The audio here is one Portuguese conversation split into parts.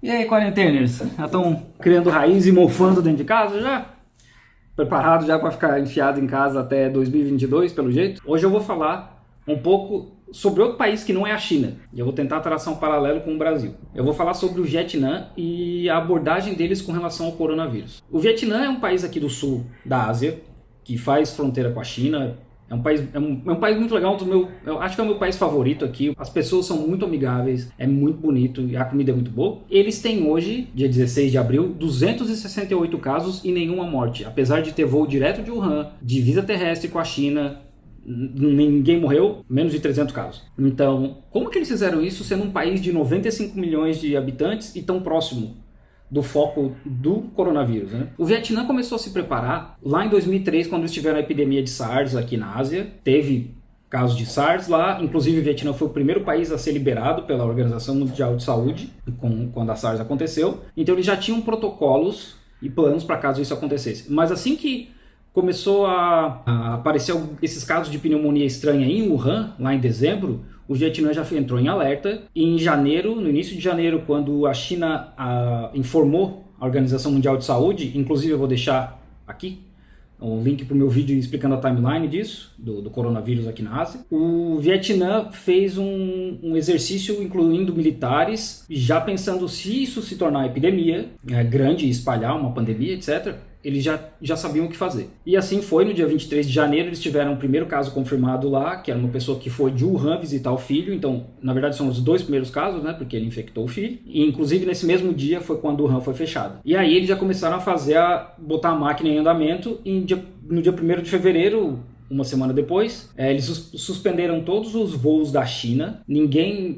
E aí, quarenteners? Já estão criando raiz e mofando dentro de casa já? Preparado já para ficar enfiado em casa até 2022, pelo jeito? Hoje eu vou falar um pouco sobre outro país que não é a China. E eu vou tentar traçar um paralelo com o Brasil. Eu vou falar sobre o Vietnã e a abordagem deles com relação ao coronavírus. O Vietnã é um país aqui do sul da Ásia, que faz fronteira com a China. É um país muito legal, eu acho que é o meu país favorito aqui. As pessoas são muito amigáveis, é muito bonito e a comida é muito boa. Eles têm hoje, dia 16 de abril, 268 casos e nenhuma morte. Apesar de ter voo direto de Wuhan, divisa terrestre com a China, ninguém morreu, menos de 300 casos. Então, como que eles fizeram isso sendo um país de 95 milhões de habitantes e tão próximo do foco do coronavírus, né? O Vietnã começou a se preparar lá em 2003, quando eles tiveram a epidemia de SARS aqui na Ásia. Teve casos de SARS lá, inclusive o Vietnã foi o primeiro país a ser liberado pela Organização Mundial de Saúde quando a SARS aconteceu. Então eles já tinham protocolos e planos para caso isso acontecesse. Mas assim que começou a aparecer esses casos de pneumonia estranha em Wuhan, lá em dezembro, o Vietnã já entrou em alerta. E em janeiro, no início de janeiro, quando a China informou a Organização Mundial de Saúde, inclusive eu vou deixar aqui o link para o meu vídeo explicando a timeline disso, do coronavírus aqui na Ásia, o Vietnã fez um exercício incluindo militares, já pensando se isso se tornar epidemia grande e espalhar uma pandemia, etc., eles já sabiam o que fazer. E assim foi, no dia 23 de janeiro, eles tiveram o primeiro caso confirmado lá, que era uma pessoa que foi de Wuhan visitar o filho. Então, na verdade, são os dois primeiros casos, né, porque ele infectou o filho. E, inclusive, nesse mesmo dia foi quando Wuhan foi fechado. E aí eles já começaram a botar a máquina em andamento. E no dia 1º de fevereiro, uma semana depois, eles suspenderam todos os voos da China.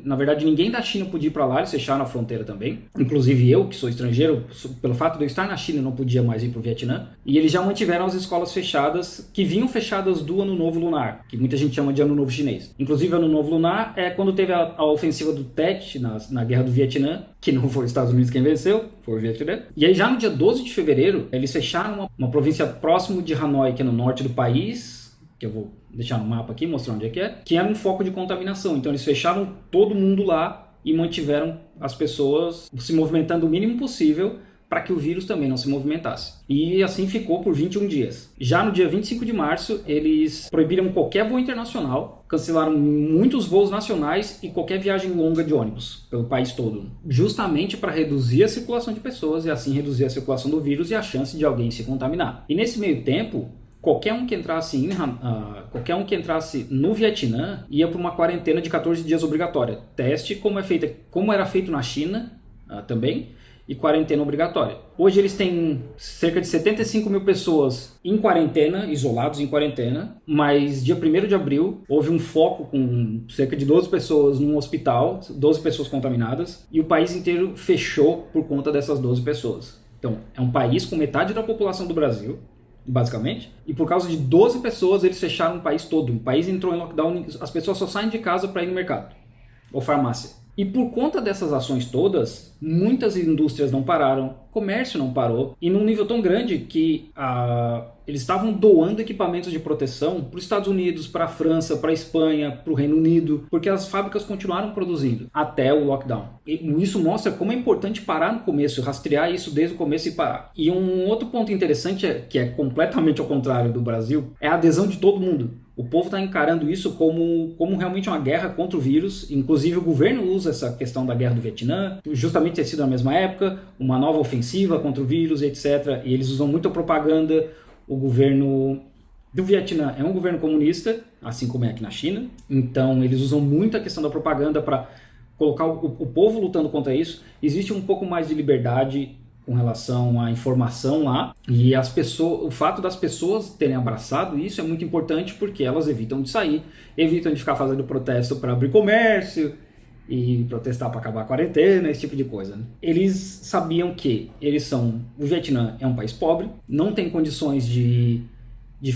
Na verdade, ninguém da China podia ir para lá, eles fecharam a fronteira também. Inclusive eu, que sou estrangeiro, pelo fato de eu estar na China, não podia mais ir para o Vietnã. E eles já mantiveram as escolas fechadas, que vinham fechadas do Ano Novo Lunar, que muita gente chama de Ano Novo Chinês. Inclusive, Ano Novo Lunar é quando teve a ofensiva do Tet na Guerra do Vietnã, que não foi os Estados Unidos quem venceu, foi o Vietnã. E aí já no dia 12 de fevereiro, eles fecharam uma província próximo de Hanoi, que é no norte do país, que eu vou deixar no mapa aqui, mostrar onde é, que era um foco de contaminação. Então eles fecharam todo mundo lá e mantiveram as pessoas se movimentando o mínimo possível para que o vírus também não se movimentasse. E assim ficou por 21 dias. Já no dia 25 de março, eles proibiram qualquer voo internacional, cancelaram muitos voos nacionais e qualquer viagem longa de ônibus pelo país todo, justamente para reduzir a circulação de pessoas e assim reduzir a circulação do vírus e a chance de alguém se contaminar. E nesse meio tempo, qualquer um que entrasse no Vietnã ia para uma quarentena de 14 dias obrigatória. Teste como era feito na China também, e quarentena obrigatória. Hoje eles têm cerca de 75 mil pessoas em quarentena, isolados em quarentena, mas dia 1º de abril houve um foco com cerca de 12 pessoas num hospital, 12 pessoas contaminadas, e o país inteiro fechou por conta dessas 12 pessoas. Então, é um país com metade da população do Brasil, basicamente, e por causa de 12 pessoas eles fecharam o país todo. O país entrou em lockdown, as pessoas só saem de casa para ir no mercado ou farmácia. E por conta dessas ações todas, muitas indústrias não pararam, comércio não parou, e num nível tão grande que eles estavam doando equipamentos de proteção para os Estados Unidos, para a França, para a Espanha, para o Reino Unido, porque as fábricas continuaram produzindo até o lockdown. E isso mostra como é importante parar no começo, rastrear isso desde o começo e parar. E um outro ponto interessante, que é completamente ao contrário do Brasil, é a adesão de todo mundo. O povo está encarando isso como realmente uma guerra contra o vírus. Inclusive o governo usa essa questão da guerra do Vietnã, justamente ter sido na mesma época, uma nova ofensiva contra o vírus, etc. E eles usam muita propaganda. O governo do Vietnã é um governo comunista, assim como é aqui na China. Então eles usam muito a questão da propaganda para colocar o povo lutando contra isso. Existe um pouco mais de liberdade com relação à informação lá, e o fato das pessoas terem abraçado isso é muito importante porque elas evitam de sair, evitam de ficar fazendo protesto para abrir comércio e protestar para acabar a quarentena, esse tipo de coisa, né? Eles sabiam que o Vietnã é um país pobre, não tem condições de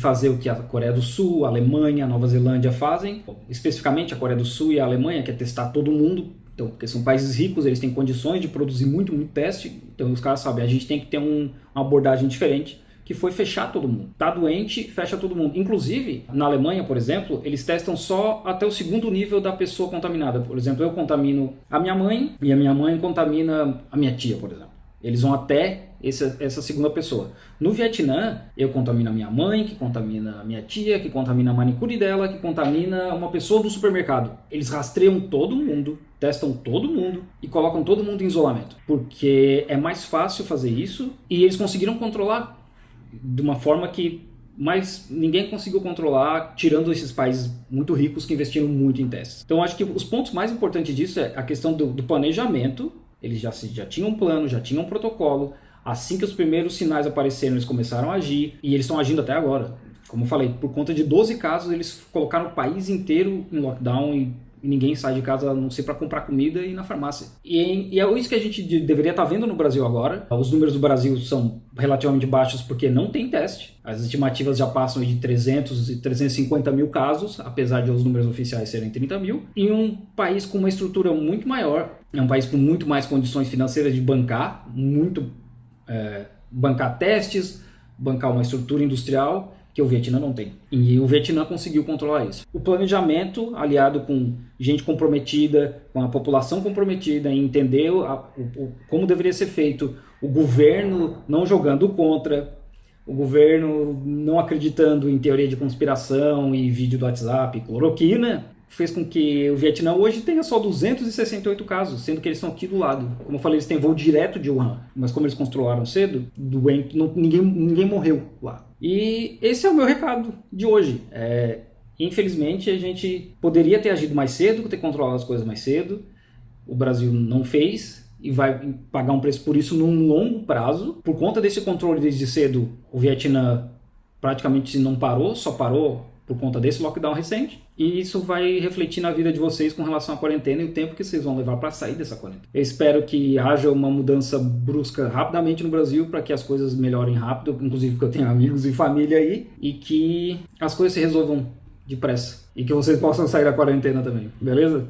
fazer o que a Coreia do Sul, a Alemanha, a Nova Zelândia fazem, especificamente a Coreia do Sul e a Alemanha, que é testar todo mundo. Então, porque são países ricos, eles têm condições de produzir muito teste. Então os caras sabem, a gente tem que ter uma abordagem diferente, que foi fechar todo mundo. Tá doente, fecha todo mundo. Inclusive, na Alemanha, por exemplo, eles testam só até o segundo nível da pessoa contaminada. Por exemplo, eu contamino a minha mãe e a minha mãe contamina a minha tia, por exemplo. Eles vão até essa segunda pessoa. No Vietnã, eu contamino a minha mãe, que contamina a minha tia, que contamina a manicure dela, que contamina uma pessoa do supermercado. Eles rastreiam todo mundo, testam todo mundo e colocam todo mundo em isolamento. Porque é mais fácil fazer isso e eles conseguiram controlar de uma forma que mais ninguém conseguiu controlar, tirando esses países muito ricos que investiram muito em testes. Então, acho que os pontos mais importantes disso é a questão do planejamento. Eles já tinham um plano, já tinham um protocolo. Assim que os primeiros sinais apareceram, eles começaram a agir. E eles estão agindo até agora. Como eu falei, por conta de 12 casos, eles colocaram o país inteiro em lockdown e ninguém sai de casa a não ser para comprar comida e ir na farmácia. E é isso que a gente deveria estar vendo no Brasil agora. Os números do Brasil são relativamente baixos porque não tem teste. As estimativas já passam de 300 e 350 mil casos, apesar de os números oficiais serem 30 mil. E um país com uma estrutura muito maior, é um país com muito mais condições financeiras de bancar, bancar testes, bancar uma estrutura industrial, que o Vietnã não tem. E o Vietnã conseguiu controlar isso. O planejamento, aliado com gente comprometida, com a população comprometida em entender como deveria ser feito, o governo não jogando contra, o governo não acreditando em teoria de conspiração e vídeo do WhatsApp, cloroquina, fez com que o Vietnã hoje tenha só 268 casos, sendo que eles estão aqui do lado. Como eu falei, eles têm voo direto de Wuhan, mas como eles controlaram cedo, ninguém morreu lá. E esse é o meu recado de hoje. Infelizmente, a gente poderia ter agido mais cedo, ter controlado as coisas mais cedo. O Brasil não fez e vai pagar um preço por isso num longo prazo. Por conta desse controle desde cedo, o Vietnã praticamente não parou, só parou por conta desse lockdown recente. E isso vai refletir na vida de vocês com relação à quarentena e o tempo que vocês vão levar para sair dessa quarentena. Eu espero que haja uma mudança brusca rapidamente no Brasil para que as coisas melhorem rápido, inclusive porque eu tenho amigos e família aí, e que as coisas se resolvam depressa. E que vocês possam sair da quarentena também, beleza?